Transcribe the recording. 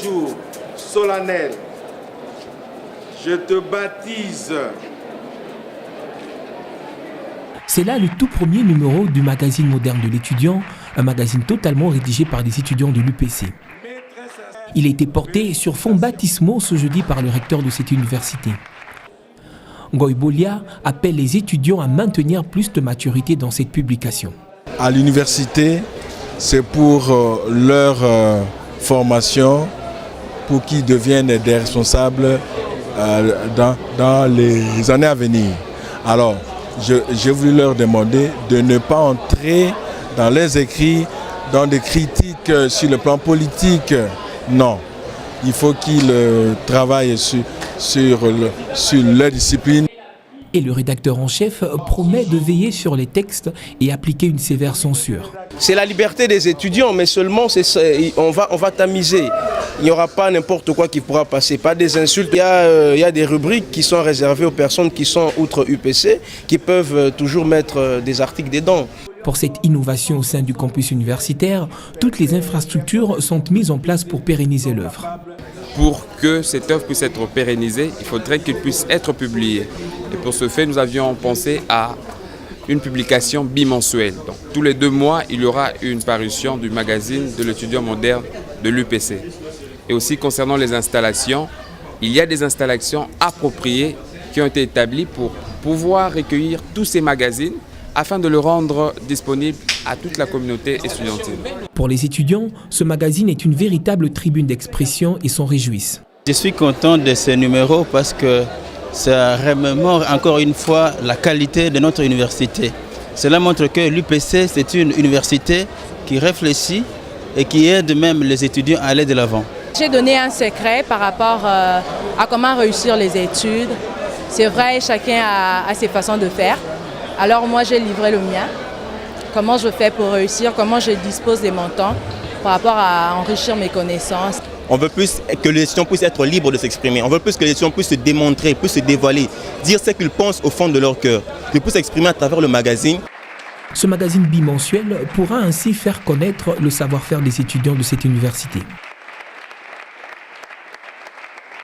Jour solennel, je te baptise. C'est là le tout premier numéro du magazine moderne de l'étudiant, un magazine totalement rédigé par des étudiants de l'UPC. Il a été porté sur fond baptismaux ce jeudi par le recteur de cette université. Ngoy Bolia appelle les étudiants à maintenir plus de maturité dans cette publication. À l'université, c'est pour leur formation, pour qu'ils deviennent des responsables dans les années à venir. Alors, j'ai voulu leur demander de ne pas entrer dans les écrits, dans des critiques sur le plan politique. Non, il faut qu'ils travaillent sur leur discipline. Et le rédacteur en chef promet de veiller sur les textes et appliquer une sévère censure. C'est la liberté des étudiants, mais seulement on va tamiser. Il n'y aura pas n'importe quoi qui pourra passer, pas des insultes. Il y a des rubriques qui sont réservées aux personnes qui sont outre UPC, qui peuvent toujours mettre des articles dedans. Pour cette innovation au sein du campus universitaire, toutes les infrastructures sont mises en place pour pérenniser l'œuvre. Pour que cette œuvre puisse être pérennisée, il faudrait qu'elle puisse être publiée. Et pour ce fait, nous avions pensé à une publication bimensuelle. Donc, tous les 2 mois, il y aura une parution du magazine de l'étudiant moderne de l'UPC. Et aussi concernant les installations, il y a des installations appropriées qui ont été établies pour pouvoir recueillir tous ces magazines afin de le rendre disponible à toute la communauté estudiantine. Pour les étudiants, ce magazine est une véritable tribune d'expression et s'en réjouissent. Je suis content de ces numéros parce que ça remémore encore une fois la qualité de notre université. Cela montre que l'UPC, c'est une université qui réfléchit et qui aide même les étudiants à aller de l'avant. J'ai donné un secret par rapport à comment réussir les études. C'est vrai, chacun a ses façons de faire. Alors moi, j'ai livré le mien. Comment je fais pour réussir, comment je dispose de mon temps par rapport à enrichir mes connaissances. On veut plus que les étudiants puissent être libres de s'exprimer. On veut plus que les étudiants puissent se démontrer, puissent se dévoiler, dire ce qu'ils pensent au fond de leur cœur, qu'ils puissent s'exprimer à travers le magazine. Ce magazine bimensuel pourra ainsi faire connaître le savoir-faire des étudiants de cette université.